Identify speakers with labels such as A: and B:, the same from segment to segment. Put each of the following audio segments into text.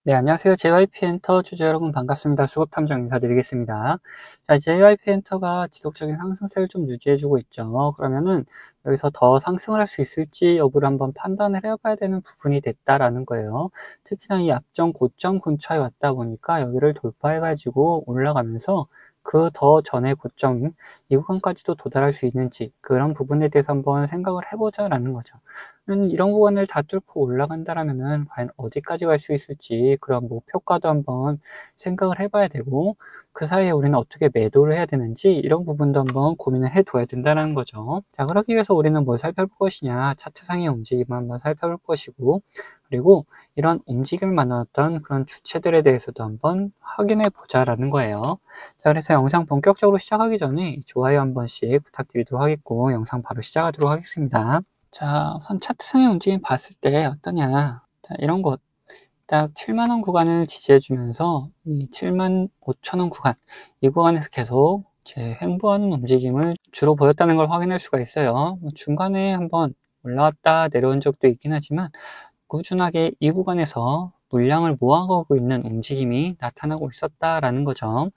A: 네, 안녕하세요. JYP 엔터 주주 여러분 반갑습니다. 수급 탐정 인사드리겠습니다. 자, JYP 엔터가 지속적인 상승세를 좀 유지해주고 있죠. 그러면은 여기서 더 상승을 할 수 있을지 여부를 한번 판단을 해봐야 되는 부분이 됐다라는 거예요. 특히나 이 앞전 고점 근처에 왔다 보니까 여기를 돌파해가지고 올라가면서 그 더 전의 고점, 이 구간까지도 도달할 수 있는지 그런 부분에 대해서 한번 생각을 해보자라는 거죠. 이런 구간을 다 뚫고 올라간다라면은 과연 어디까지 갈 수 있을지 그런 목표가도 한번 생각을 해봐야 되고, 그 사이에 우리는 어떻게 매도를 해야 되는지 이런 부분도 한번 고민을 해둬야 된다는 거죠. 자, 그러기 위해서 우리는 뭘 살펴볼 것이냐, 차트상의 움직임을 한번 살펴볼 것이고, 그리고 이런 움직임을 만들었던 그런 주체들에 대해서도 한번 확인해 보자라는 거예요. 자, 그래서 영상 본격적으로 시작하기 전에 좋아요 한 번씩 부탁드리도록 하겠고, 영상 바로 시작하도록 하겠습니다. 자, 우선 차트상의 움직임 봤을 때 어떠냐. 자, 이런 곳. 딱 7만원 구간을 지지해주면서 이 75,000원 구간, 이 구간에서 계속 제 횡보하는 움직임을 주로 보였다는 걸 확인할 수가 있어요. 중간에 한번 올라왔다 내려온 적도 있긴 하지만 꾸준하게 이 구간에서 물량을 모아가고 있는 움직임이 나타나고 있었다라는 거죠.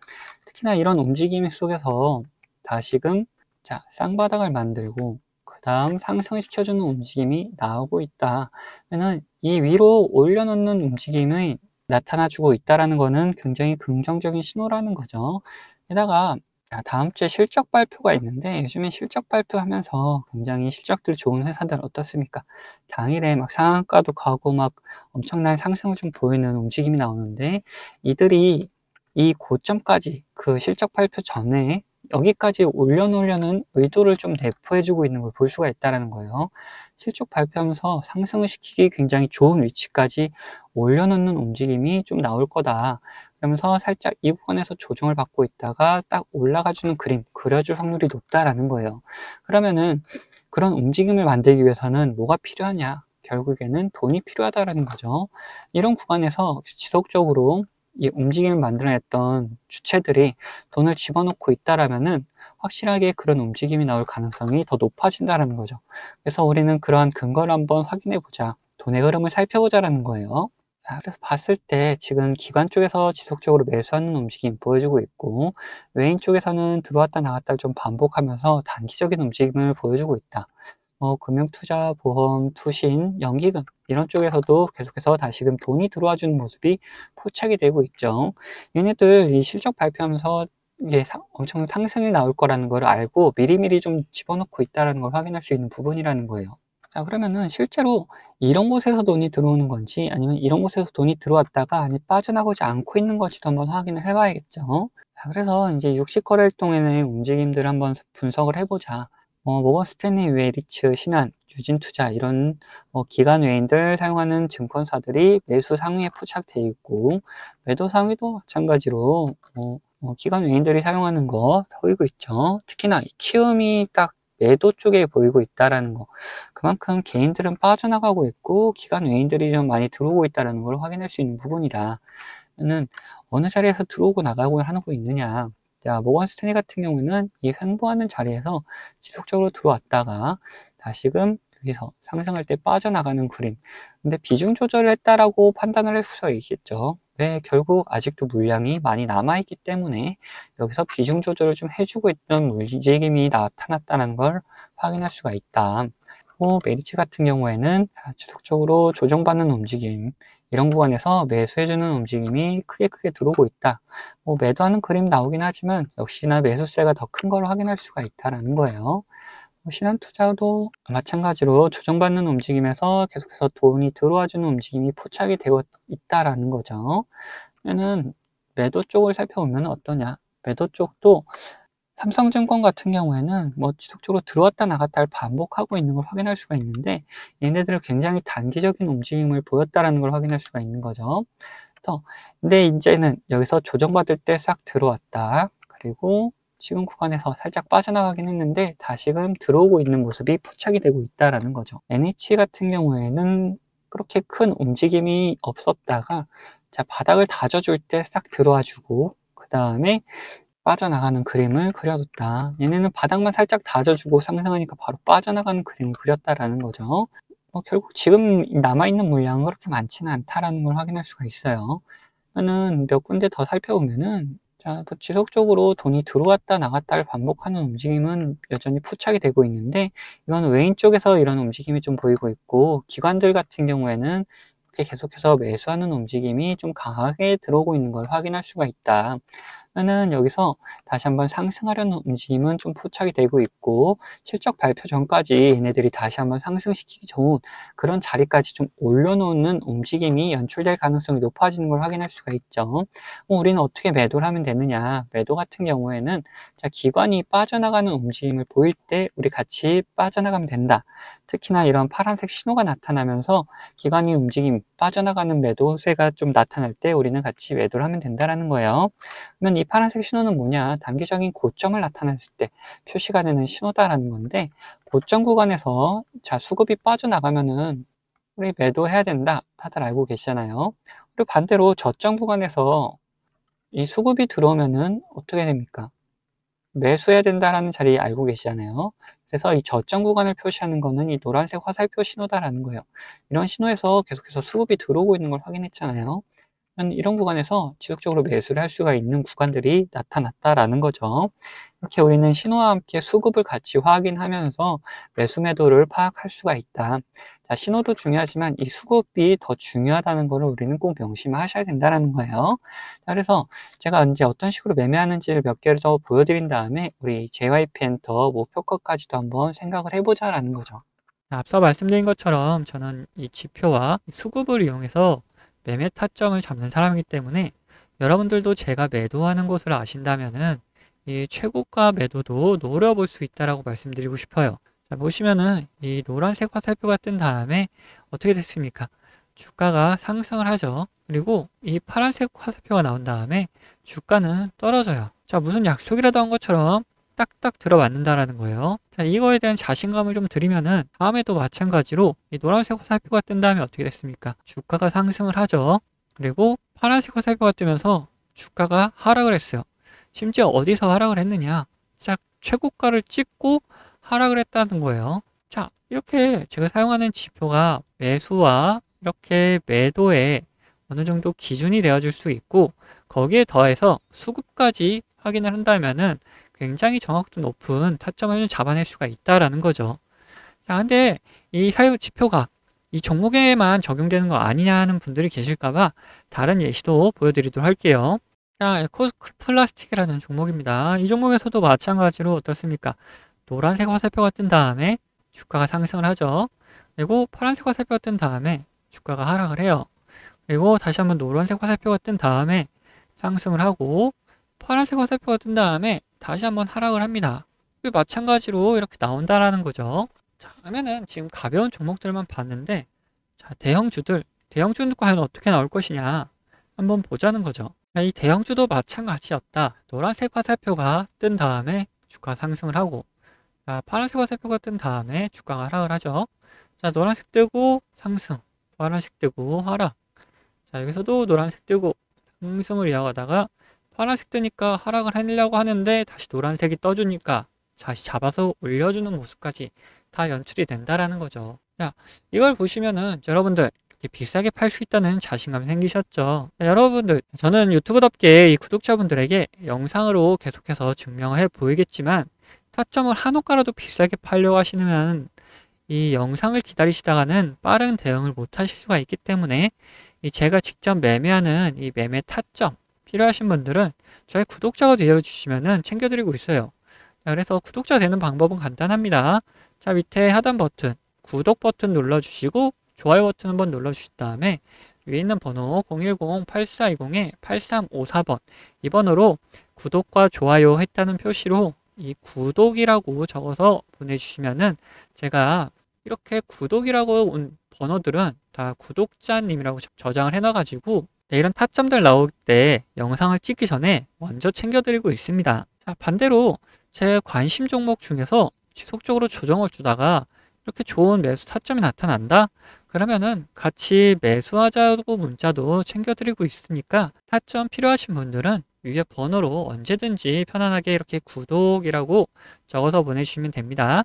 A: 특히나 이런 움직임 속에서 다시금 자, 쌍바닥을 만들고 그 다음 상승시켜주는 움직임이 나오고 있다. 그러면 이 위로 올려놓는 움직임이 나타나주고 있다는 것은 굉장히 긍정적인 신호라는 거죠. 게다가 다음 주에 실적 발표가 있는데, 요즘에 실적 발표하면서 굉장히 실적들 좋은 회사들 어떻습니까? 당일에 막 상한가도 가고 막 엄청난 상승을 좀 보이는 움직임이 나오는데, 이들이 이 고점까지 그 실적 발표 전에 여기까지 올려놓으려는 의도를 좀 내포해주고 있는 걸 볼 수가 있다는 거예요. 실적 발표하면서 상승을 시키기 굉장히 좋은 위치까지 올려놓는 움직임이 좀 나올 거다. 그러면서 살짝 이 구간에서 조정을 받고 있다가 딱 올라가주는 그림 그려줄 확률이 높다라는 거예요. 그러면은 그런 움직임을 만들기 위해서는 뭐가 필요하냐? 결국에는 돈이 필요하다라는 거죠. 이런 구간에서 지속적으로 이 움직임을 만들어냈던 주체들이 돈을 집어넣고 있다라면은 확실하게 그런 움직임이 나올 가능성이 더 높아진다는 거죠. 그래서 우리는 그러한 근거를 한번 확인해 보자. 돈의 흐름을 살펴보자라는 거예요. 자, 그래서 봤을 때 지금 기관 쪽에서 지속적으로 매수하는 움직임 보여주고 있고, 외인 쪽에서는 들어왔다 나갔다 좀 반복하면서 단기적인 움직임을 보여주고 있다. 금융투자, 보험, 투신, 연기금 이런 쪽에서도 계속해서 다시금 돈이 들어와 주는 모습이 포착이 되고 있죠. 얘네들 이 실적 발표하면서 이게 엄청 상승이 나올 거라는 걸 알고 미리미리 좀 집어넣고 있다는 걸 확인할 수 있는 부분이라는 거예요. 자, 그러면은 실제로 이런 곳에서 돈이 들어오는 건지 아니면 이런 곳에서 돈이 들어왔다가 아니 빠져나가지 않고 있는 건지도 한번 확인을 해봐야겠죠. 자, 그래서 이제 60거래일 동안의 움직임들을 한번 분석을 해보자. 모건 스탠리, 웨리츠, 신한, 유진투자 이런 기관 외인들 사용하는 증권사들이 매수 상위에 포착되어 있고, 매도 상위도 마찬가지로 기관 외인들이 사용하는 거 보이고 있죠. 특히나 이 키움이 딱 매도 쪽에 보이고 있다라는 거, 그만큼 개인들은 빠져나가고 있고 기관 외인들이 좀 많이 들어오고 있다는 걸 확인할 수 있는 부분이다. 는 어느 자리에서 들어오고 나가고 하고 있느냐. 자, 모건 스탠리 같은 경우는 이 횡보하는 자리에서 지속적으로 들어왔다가 다시금 여기서 상승할 때 빠져나가는 그림. 근데 비중 조절을 했다라고 판단을 할 수가 있겠죠. 왜? 결국 아직도 물량이 많이 남아있기 때문에 여기서 비중 조절을 좀 해주고 있던 움직임이 나타났다는 걸 확인할 수가 있다. 메리츠 같은 경우에는 지속적으로 조정받는 움직임, 이런 구간에서 매수해주는 움직임이 크게 들어오고 있다. 매도하는 그림 나오긴 하지만 역시나 매수세가 더 큰 걸 확인할 수가 있다라는 거예요. 신한투자도 마찬가지로 조정받는 움직임에서 계속해서 돈이 들어와주는 움직임이 포착이 되어 있다라는 거죠. 그러면은 매도 쪽을 살펴보면 어떠냐? 매도 쪽도 삼성증권 같은 경우에는 지속적으로 들어왔다 나갔다를 반복하고 있는 걸 확인할 수가 있는데, 얘네들은 굉장히 단기적인 움직임을 보였다라는 걸 확인할 수가 있는 거죠. 그래서 근데 이제는 여기서 조정받을 때 싹 들어왔다. 그리고 지금 구간에서 살짝 빠져나가긴 했는데 다시금 들어오고 있는 모습이 포착이 되고 있다라는 거죠. NH 같은 경우에는 그렇게 큰 움직임이 없었다가 자, 바닥을 다져줄 때 싹 들어와 주고 그 다음에 빠져나가는 그림을 그려뒀다. 얘네는 바닥만 살짝 다져주고 상승하니까 바로 빠져나가는 그림을 그렸다라는 거죠. 결국 지금 남아있는 물량은 그렇게 많지는 않다라는 걸 확인할 수가 있어요. 그러면은 몇 군데 더 살펴보면은, 자, 뭐 지속적으로 돈이 들어왔다 나갔다를 반복하는 움직임은 여전히 포착이 되고 있는데, 이건 외인 쪽에서 이런 움직임이 좀 보이고 있고, 기관들 같은 경우에는 이렇게 계속해서 매수하는 움직임이 좀 강하게 들어오고 있는 걸 확인할 수가 있다. 그러면은 여기서 다시 한번 상승하려는 움직임은 좀 포착이 되고 있고, 실적 발표 전까지 얘네들이 다시 한번 상승시키기 좋은 그런 자리까지 좀 올려놓는 움직임이 연출될 가능성이 높아지는 걸 확인할 수가 있죠. 우리는 어떻게 매도를 하면 되느냐? 매도 같은 경우에는, 자, 기관이 빠져나가는 움직임을 보일 때 우리 같이 빠져나가면 된다. 특히나 이런 파란색 신호가 나타나면서 기관이 움직임, 빠져나가는 매도세가 좀 나타날 때 우리는 같이 매도를 하면 된다라는 거예요. 그러면 이 파란색 신호는 뭐냐? 단기적인 고점을 나타냈을 때 표시가 되는 신호다라는 건데, 고점 구간에서, 자, 수급이 빠져나가면은 우리 매도해야 된다, 다들 알고 계시잖아요. 그리고 반대로 저점 구간에서 이 수급이 들어오면은 어떻게 됩니까? 매수해야 된다라는 자리 알고 계시잖아요. 그래서 이 저점 구간을 표시하는 거는 이 노란색 화살표 신호다라는 거예요. 이런 신호에서 계속해서 수급이 들어오고 있는 걸 확인했잖아요. 이런 구간에서 지속적으로 매수를 할 수가 있는 구간들이 나타났다라는 거죠. 이렇게 우리는 신호와 함께 수급을 같이 확인하면서 매수 매도를 파악할 수가 있다. 자, 신호도 중요하지만 이 수급이 더 중요하다는 것을 우리는 꼭 명심하셔야 된다는 거예요. 자, 그래서 제가 이제 어떤 식으로 매매하는지를 몇 개를 더 보여드린 다음에 우리 JYP 엔터 목표가까지도 한번 생각을 해보자라는 거죠. 앞서 말씀드린 것처럼 저는 이 지표와 수급을 이용해서 매매 타점을 잡는 사람이기 때문에, 여러분들도 제가 매도하는 곳을 아신다면은 이 최고가 매도도 노려볼 수 있다라고 말씀드리고 싶어요. 자, 보시면은 이 노란색 화살표가 뜬 다음에 어떻게 됐습니까? 주가가 상승을 하죠. 그리고 이 파란색 화살표가 나온 다음에 주가는 떨어져요. 자, 무슨 약속이라도 한 것처럼 딱딱 들어맞는다라는 거예요. 자, 이거에 대한 자신감을 좀 드리면은 다음에도 마찬가지로 이 노란색 화살표가 뜬 다음에 어떻게 됐습니까? 주가가 상승을 하죠. 그리고 파란색 화살표가 뜨면서 주가가 하락을 했어요. 심지어 어디서 하락을 했느냐? 딱 최고가를 찍고 하락을 했다는 거예요. 자, 이렇게 제가 사용하는 지표가 매수와 이렇게 매도에 어느 정도 기준이 되어줄 수 있고, 거기에 더해서 수급까지 확인을 한다면은 굉장히 정확도 높은 타점을 잡아낼 수가 있다라는 거죠. 자, 근데 이 사유 지표가 이 종목에만 적용되는 거 아니냐는 분들이 계실까봐 다른 예시도 보여드리도록 할게요. 자, 에코플라스틱이라는 종목입니다. 이 종목에서도 마찬가지로 어떻습니까? 노란색 화살표가 뜬 다음에 주가가 상승을 하죠. 그리고 파란색 화살표가 뜬 다음에 주가가 하락을 해요. 그리고 다시 한번 노란색 화살표가 뜬 다음에 상승을 하고, 파란색 화살표가 뜬 다음에 다시 한번 하락을 합니다. 마찬가지로 이렇게 나온다라는 거죠. 자, 그러면은 지금 가벼운 종목들만 봤는데, 자, 대형주는 과연 어떻게 나올 것이냐 한번 보자는 거죠. 자, 이 대형주도 마찬가지였다. 노란색 화살표가 뜬 다음에 주가 상승을 하고, 자, 파란색 화살표가 뜬 다음에 주가가 하락을 하죠. 자, 노란색 뜨고 상승, 파란색 뜨고 하락. 자, 여기서도 노란색 뜨고 상승을 이어가다가 파란색 뜨니까 하락을 하려고 하는데 다시 노란색이 떠주니까 다시 잡아서 올려주는 모습까지 다 연출이 된다라는 거죠. 자, 이걸 보시면은 여러분들 이렇게 비싸게 팔 수 있다는 자신감이 생기셨죠. 자, 여러분들, 저는 유튜브답게 이 구독자분들에게 영상으로 계속해서 증명을 해 보이겠지만, 타점을 한 호가라도 비싸게 팔려고 하시면 이 영상을 기다리시다가는 빠른 대응을 못 하실 수가 있기 때문에, 이 제가 직접 매매하는 이 매매 타점 필요하신 분들은 저희 구독자가 되어주시면은 챙겨드리고 있어요. 자, 그래서 구독자 되는 방법은 간단합니다. 자, 밑에 하단 버튼, 구독 버튼 눌러주시고, 좋아요 버튼 한번 눌러주신 다음에 위에 있는 번호 010-8420-8354번 이 번호로 구독과 좋아요 했다는 표시로 이 구독이라고 적어서 보내주시면은, 제가 이렇게 구독이라고 온 번호들은 다 구독자님이라고 저장을 해놔가지고 이런 타점들 나올 때 영상을 찍기 전에 먼저 챙겨드리고 있습니다. 자, 반대로 제 관심 종목 중에서 지속적으로 조정을 주다가 이렇게 좋은 매수 타점이 나타난다? 그러면은 같이 매수하자고 문자도 챙겨드리고 있으니까, 타점 필요하신 분들은 위에 번호로 언제든지 편안하게 이렇게 구독이라고 적어서 보내주시면 됩니다.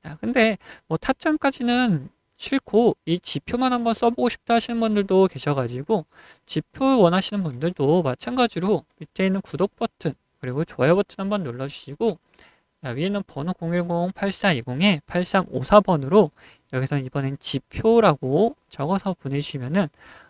A: 자, 근데 뭐 타점까지는 싫고 이 지표만 한번 써보고 싶다 하시는 분들도 계셔가지고 지표 원하시는 분들도 마찬가지로 밑에 있는 구독 버튼 그리고 좋아요 버튼 한번 눌러주시고, 위에는 번호 010-8420에 8354번으로 여기서 이번엔 지표라고 적어서 보내주시면은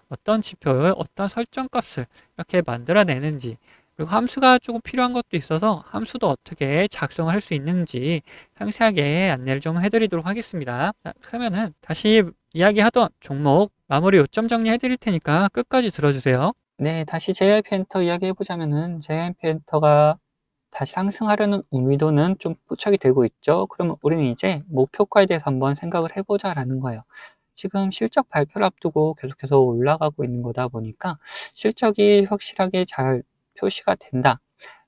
A: 어떤 지표를 어떤 설정 값을 이렇게 만들어내는지, 그리고 함수가 조금 필요한 것도 있어서 함수도 어떻게 작성할 수 있는지 상세하게 안내를 좀 해드리도록 하겠습니다. 자, 그러면은 다시 이야기하던 종목 마무리 요점 정리해 드릴 테니까 끝까지 들어주세요. 네, 다시 JYP 엔터 이야기 해보자면은 JYP 엔터가 다시 상승하려는 의도는 좀 포착이 되고 있죠. 그러면 우리는 이제 목표가에 대해서 한번 생각을 해보자라는 거예요. 지금 실적 발표를 앞두고 계속해서 올라가고 있는 거다 보니까 실적이 확실하게 잘 표시가 된다,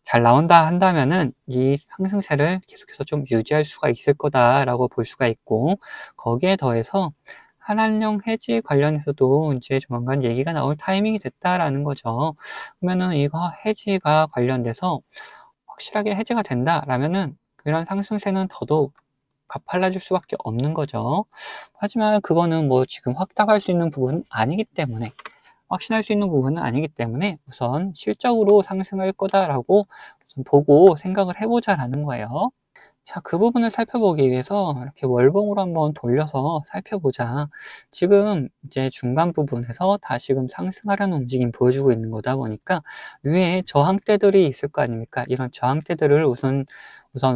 A: 잘 나온다 한다면은 이 상승세를 계속해서 좀 유지할 수가 있을 거다라고 볼 수가 있고, 거기에 더해서 한한령 해지 관련해서도 이제 조만간 얘기가 나올 타이밍이 됐다라는 거죠. 그러면은 이거 해지가 관련돼서 확실하게 해제가 된다라면은 이런 상승세는 더더욱 가팔라질 수밖에 없는 거죠. 하지만 그거는 뭐 지금 확답할 수 있는 부분은 아니기 때문에, 확신할 수 있는 부분은 아니기 때문에 우선 실적으로 상승할 거다라고 우선 보고 생각을 해보자라는 거예요. 자, 그 부분을 살펴보기 위해서 이렇게 월봉으로 한번 돌려서 살펴보자. 지금 이제 중간 부분에서 다시금 상승하려는 움직임 보여주고 있는 거다 보니까 위에 저항대들이 있을 거 아닙니까? 이런 저항대들을 우선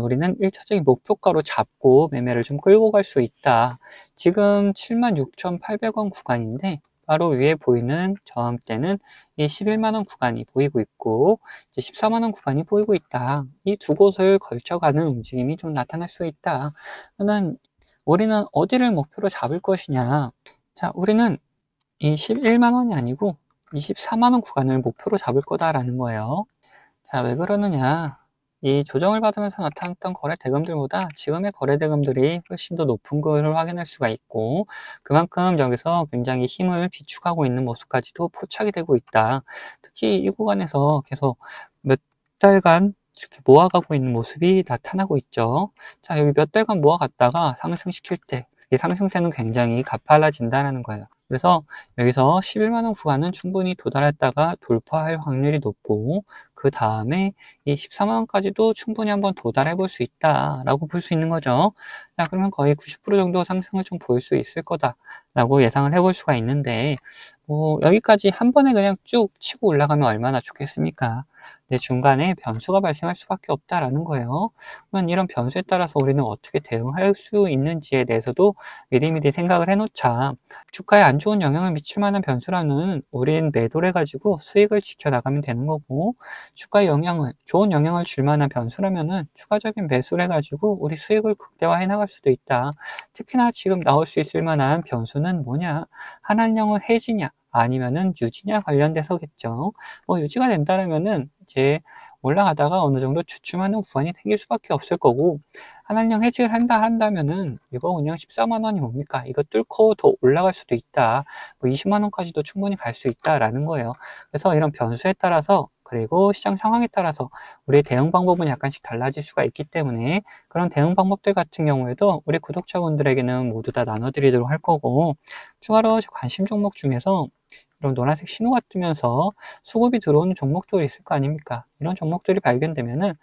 A: 우리는 1차적인 목표가로 잡고 매매를 좀 끌고 갈 수 있다. 지금 76,800원 구간인데 바로 위에 보이는 저항대는 이 11만원 구간이 보이고 있고 이제 14만원 구간이 보이고 있다. 이 두 곳을 걸쳐가는 움직임이 좀 나타날 수 있다. 그러면 우리는 어디를 목표로 잡을 것이냐? 자, 우리는 이 11만원이 아니고 24만원 구간을 목표로 잡을 거다라는 거예요. 자, 왜 그러느냐? 이 조정을 받으면서 나타났던 거래 대금들보다 지금의 거래 대금들이 훨씬 더 높은 것을 확인할 수가 있고, 그만큼 여기서 굉장히 힘을 비축하고 있는 모습까지도 포착이 되고 있다. 특히 이 구간에서 계속 몇 달간 이렇게 모아가고 있는 모습이 나타나고 있죠. 자, 여기 몇 달간 모아갔다가 상승시킬 때 이 상승세는 굉장히 가팔라진다는 거예요. 그래서 여기서 11만원 구간은 충분히 도달했다가 돌파할 확률이 높고, 그 다음에 이 14만원까지도 충분히 한번 도달해 볼 수 있다라고 볼 수 있는 거죠. 자, 그러면 거의 90% 정도 상승을 좀 보일 수 있을 거다라고 예상을 해볼 수가 있는데, 뭐 여기까지 한 번에 그냥 쭉 치고 올라가면 얼마나 좋겠습니까? 근데 중간에 변수가 발생할 수밖에 없다라는 거예요. 그러면 이런 변수에 따라서 우리는 어떻게 대응할 수 있는지에 대해서도 미리미리 생각을 해놓자. 주가에 안 좋은 영향을 미칠 만한 변수라는 우린 매도를 해가지고 수익을 지켜나가면 되는 거고, 주가에 좋은 영향을 줄 만한 변수라면은 추가적인 매수를 해가지고 우리 수익을 극대화해 나갈 수도 있다. 특히나 지금 나올 수 있을 만한 변수는 뭐냐? 한한령은 해지냐? 아니면은 유지냐 관련돼서겠죠. 유지가 된다면은 이제 올라가다가 어느 정도 주춤하는 구간이 생길 수밖에 없을 거고, 한한령 해지를 한다면은 이거 그냥 14만원이 뭡니까? 이거 뚫고 더 올라갈 수도 있다. 20만원까지도 충분히 갈 수 있다라는 거예요. 그래서 이런 변수에 따라서, 그리고 시장 상황에 따라서 우리의 대응 방법은 약간씩 달라질 수가 있기 때문에 그런 대응 방법들 같은 경우에도 우리 구독자분들에게는 모두 다 나눠드리도록 할 거고, 추가로 관심 종목 중에서 이런 노란색 신호가 뜨면서 수급이 들어오는 종목들이 있을 거 아닙니까? 이런 종목들이 발견되면은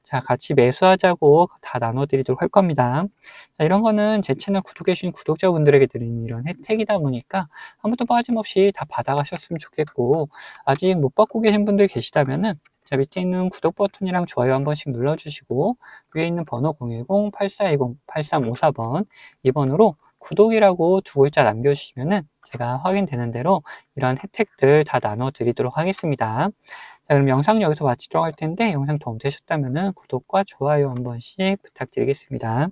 A: 자, 같이 매수하자고 다 나눠드리도록 할 겁니다. 자, 이런 거는 제 채널 구독해 주신 구독자분들에게 드리는 이런 혜택이다 보니까 한 번도 빠짐없이 다 받아가셨으면 좋겠고, 아직 못 받고 계신 분들 계시다면은 자, 밑에 있는 구독 버튼이랑 좋아요 한 번씩 눌러주시고, 위에 있는 번호 010-8420-8354번 이 번호로 구독이라고 두 글자 남겨주시면은 제가 확인되는 대로 이런 혜택들 다 나눠드리도록 하겠습니다. 자, 그럼 영상 여기서 마치도록 할 텐데, 영상 도움되셨다면 구독과 좋아요 한 번씩 부탁드리겠습니다.